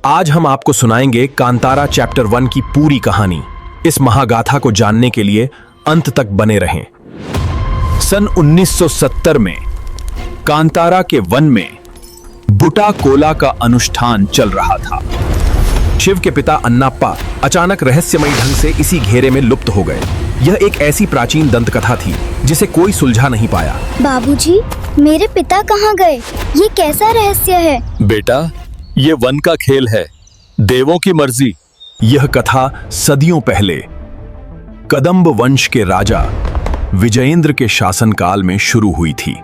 आज हम आपको सुनाएंगे कांतारा चैप्टर 1 की पूरी कहानी। इस महागाथा को जानने के लिए अंत तक बने रहें। सन 1970 में कांतारा के वन में बुटा कोला का अनुष्ठान चल रहा था। शिव के पिता अन्नाप्पा अचानक रहस्यमयी ढंग से इसी घेरे में लुप्त हो गए। यह एक ऐसी प्राचीन दंतकथा थी जिसे कोई सुलझा नहीं पाया। बाबूजी, मेरे पिता कहाँ गए? ये कैसा रहस्य है? बेटा, ये वन का खेल है, देवों की मर्जी। यह कथा सदियों पहले कदंब वंश के राजा विजयेंद्र के शासनकाल में शुरू हुई थी।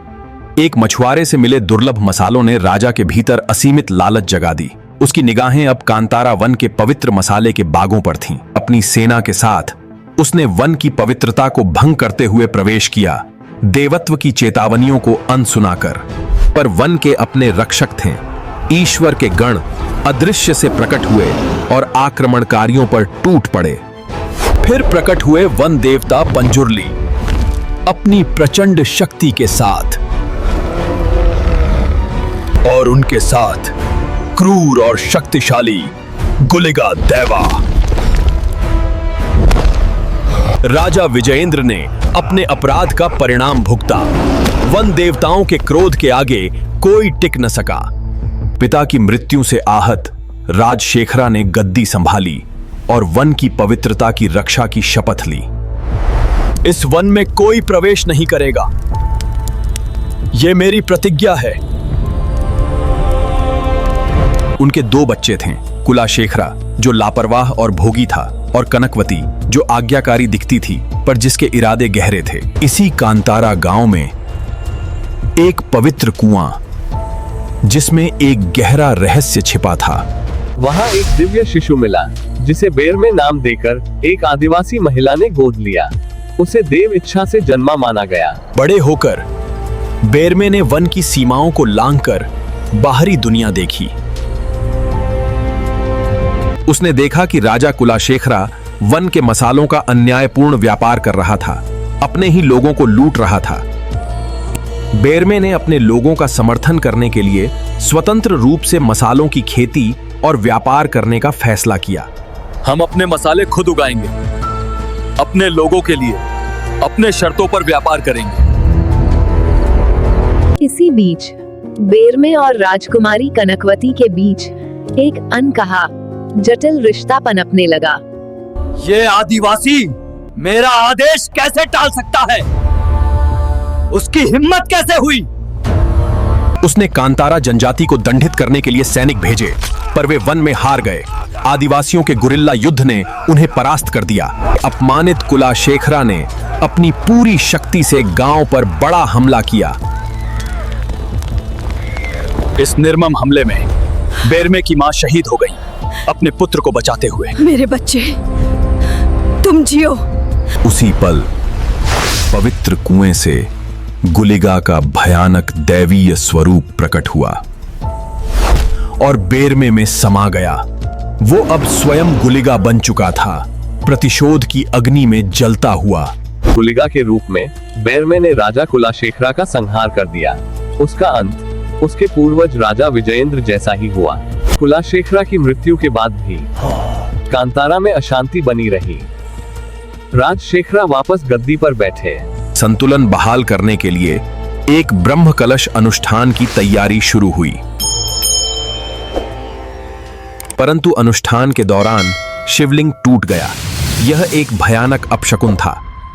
एक मछुआरे से मिले दुर्लभ मसालों ने राजा के भीतर असीमित लालच जगा दी। उसकी निगाहें अब कांतारा वन के पवित्र मसाले के बागों पर थीं। अपनी सेना के साथ उसने वन की पवित्रता को भंग करते हुए प्रवेश किया, देवत्व की चेतावनियों को अनसुना कर। पर वन के अपने रक्षक थे। ईश्वर के गण अदृश्य से प्रकट हुए और आक्रमणकारियों पर टूट पड़े। फिर प्रकट हुए वन देवता पंजुर्ली अपनी प्रचंड शक्ति के साथ, और उनके साथ क्रूर और शक्तिशाली गुलिगा देवा। राजा विजयेंद्र ने अपने अपराध का परिणाम भुगता। वन देवताओं के क्रोध के आगे कोई टिक न सका। पिता की मृत्यु से आहत राजशेखरा ने गद्दी संभाली और वन की पवित्रता की रक्षा की शपथ ली। इस वन में कोई प्रवेश नहीं करेगा, यह मेरी प्रतिज्ञा है। उनके दो बच्चे थे, कुलाशेखरा जो लापरवाह और भोगी था, और कनकवती जो आज्ञाकारी दिखती थी पर जिसके इरादे गहरे थे। इसी कांतारा गांव में एक पवित्र कुआं जिसमें एक गहरा रहस्य छिपा था। वहाँ एक दिव्य शिशु मिला जिसे बेरमे नाम देकर एक आदिवासी महिला ने गोद लिया। उसे देव इच्छा से जन्मा माना गया। बड़े होकर बेरमे ने वन की सीमाओं को लांघकर बाहरी दुनिया देखी। उसने देखा कि राजा कुलाशेखरा वन के मसालों का अन्यायपूर्ण व्यापार कर रहा था, अपने ही लोगों को लूट रहा था। बेरमे ने अपने लोगों का समर्थन करने के लिए स्वतंत्र रूप से मसालों की खेती और व्यापार करने का फैसला किया। हम अपने मसाले खुद उगाएंगे, अपने लोगों के लिए, अपने शर्तों पर व्यापार करेंगे। इसी बीच बेरमे और राजकुमारी कनकवती के बीच एक अनकहा जटिल रिश्ता पनपने लगा। ये आदिवासी मेरा आदेश कैसे टाल सकता है? उसकी हिम्मत कैसे हुई? उसने कांतारा जनजाति को दंडित करने के लिए सैनिक भेजे, पर वे वन में हार गए। आदिवासियों के गुरिल्ला युद्ध ने उन्हें परास्त कर दिया। अपमानित कुलाशेखरा ने अपनी पूरी शक्ति से गांव पर बड़ा हमला किया। इस निर्मम हमले में बेरमे की मां शहीद हो गई, अपने पुत्र को बचाते हुए। मेरे बच्चे, तुम जियो। उसी पल पवित्र कुएं से गुलिगा का भयानक दैवीय स्वरूप प्रकट हुआ और बेरमे में समा गया। वो अब स्वयं गुलिगा बन चुका था, प्रतिशोध की अग्नि में जलता हुआ। गुलिगा के रूप में बेरमे ने राजा कुलाशेखरा का संहार कर दिया। उसका अंत उसके पूर्वज राजा विजयेंद्र जैसा ही हुआ। कुलाशेखरा की मृत्यु के बाद भी कांतारा में अशांति बनी रही। राजशेखरा वापस गद्दी पर बैठे। संतुलन बहाल करने के लिए एक ब्रह्म कलश अनुष्ठान की तैयारी शुरू हुई। परंतु अनुष्ठान के दौरान शिवलिंग टूट गया। यह एक भयानक अपशकुन था।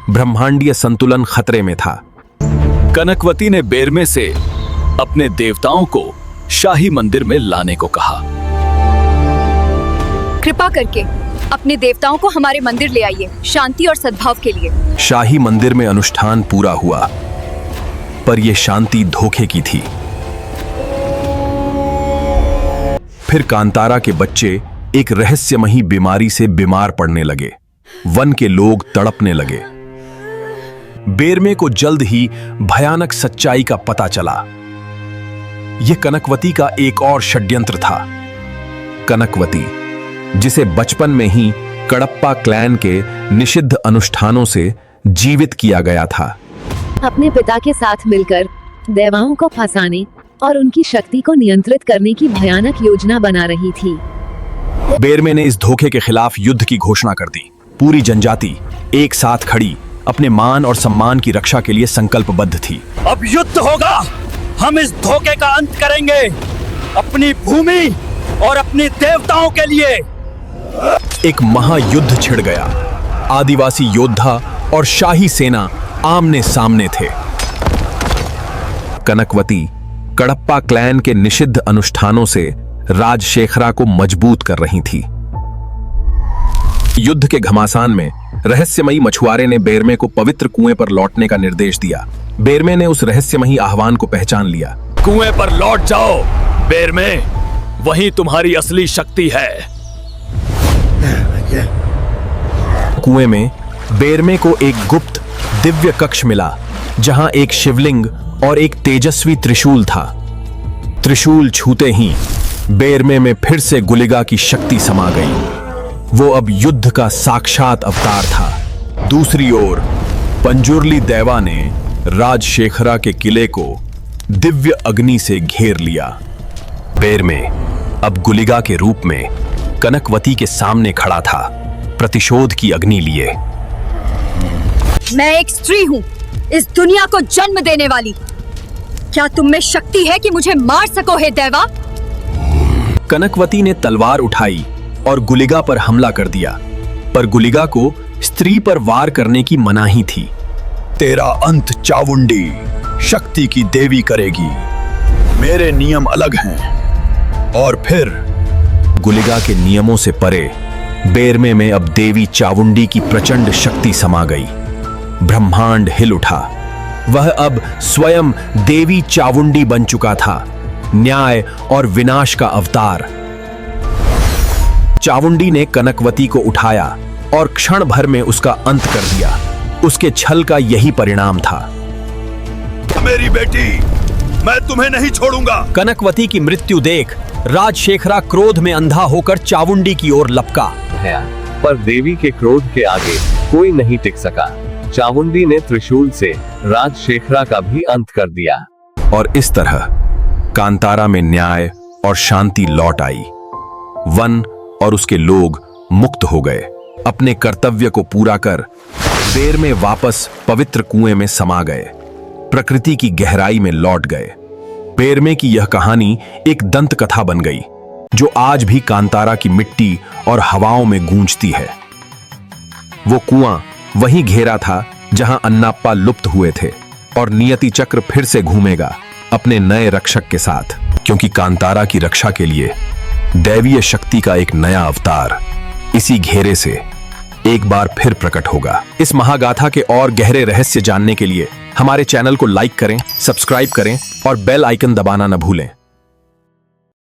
ब्रह्मांडीय संतुलन खतरे में था। कनकवती ने बेरमे से अपने देवताओं को शाही मंदिर में लाने को कहा। कृपा करके अपने देवताओं को हमारे मंदिर ले आइए, शांति और सद्भाव के लिए। शाही मंदिर में अनुष्ठान पूरा हुआ, पर यह शांति धोखे की थी। फिर कांतारा के बच्चे एक रहस्यमयी बीमारी से बीमार पड़ने लगे। वन के लोग तड़पने लगे। बेरमे को जल्द ही भयानक सच्चाई का पता चला। यह कनकवती का एक और षड्यंत्र था। कनकवती, जिसे बचपन में ही कडप्पा क्लैन के निषिद्ध अनुष्ठानों से जीवित किया गया था। अपने पिता के साथ मिलकर देवाओं को फंसाने और उनकी शक्ति को नियंत्रित करने की भयानक योजना बना रही थी। बेरमे ने इस धोखे के खिलाफ युद्ध की घोषणा कर दी। पूरी जनजाति एक साथ खड़ी अपने मान और सम्मान की रक्षा के लिए संकल्पबद्ध थी। अब युद्ध होगा, हम इस धोखे का अंत करेंगे, अपनी भूमि और अपने देवताओं के लिए। एक महायुद्ध छिड़ गया। आदिवासी योद्धा और शाही सेना आमने सामने थे। कनकवती कडप्पा क्लैन के निषिद्ध अनुष्ठानों से राजशेखरा को मजबूत कर रही थी। युद्ध के घमासान में रहस्यमयी मछुआरे ने बेरमे को पवित्र कुएं पर लौटने का निर्देश दिया। बेरमे ने उस रहस्यमयी आह्वान को पहचान लिया। कुएं पर लौट जाओ बेरमे, वही तुम्हारी असली शक्ति है। कुएं में बेरमे को एक गुप्त दिव्य कक्ष मिला, जहां एक शिवलिंग और एक तेजस्वी त्रिशूल था। त्रिशूल छूते ही बेरमे में फिर से गुलिगा की शक्ति समा गई। वो अब युद्ध का साक्षात अवतार था। दूसरी ओर पंजुर्ली देवा ने राजशेखरा के किले को दिव्य अग्नि से घेर लिया। बेरमे अब गुलिगा के रूप में कनकवती के सामने खड़ा था, प्रतिशोध की अग्नि लिए। मैं एक स्त्री हूँ, इस दुनिया को जन्म देने वाली। क्या तुम में शक्ति है कि मुझे मार सको हे देवा? कनकवती ने तलवार उठाई और गुलिगा पर हमला कर दिया, पर गुलिगा को स्त्री पर वार करने की मनाही थी। तेरा अंत चावुंडी, शक्ति की देवी करेगी। मेरे नियम अलग हैं। और फिर गुलिगा के नियमों से परे बेरमे में अब देवी चावुंडी की प्रचंड शक्ति समा गई। ब्रह्मांड हिल उठा। वह अब स्वयं देवी चावुंडी बन चुका था, न्याय और विनाश का अवतार। चावुंडी ने कनकवती को उठाया और क्षण भर में उसका अंत कर दिया। उसके छल का यही परिणाम था। मेरी बेटी, मैं तुम्हें नहीं छोड़ूंगा। कनकवती की मृत्यु देख राजशेखरा क्रोध में अंधा होकर चावुंडी की ओर लपका। पर देवी के क्रोध के आगे कोई नहीं टिक सका। चावुंडी ने त्रिशूल से राजशेखरा का भी अंत कर दिया। और इस तरह कांतारा में न्याय और शांति लौट आई। वन और उसके लोग मुक्त हो गए। अपने कर्तव्य को पूरा कर बेरमे वापस पवित्र कुएं में समा गए, प्रकृति की गहराई में लौट गए। बेरमे की यह कहानी एक दंत कथा बन गई, जो आज भी कांतारा की मिट्टी और हवाओं में गूंजती है। वो कुआं वहीं घेरा था जहां अन्नाप्पा लुप्त हुए थे, और नियति चक्र फिर से घूमेगा अपने नए रक्षक के साथ, क्योंकि कांतारा की रक्षा के लिए दैवीय शक्ति का एक नया अवतार इसी घेरे से एक बार फिर प्रकट होगा। इस महागाथा के और गहरे रहस्य जानने के लिए हमारे चैनल को लाइक करें, सब्सक्राइब करें और बेल आइकन दबाना न भूलें।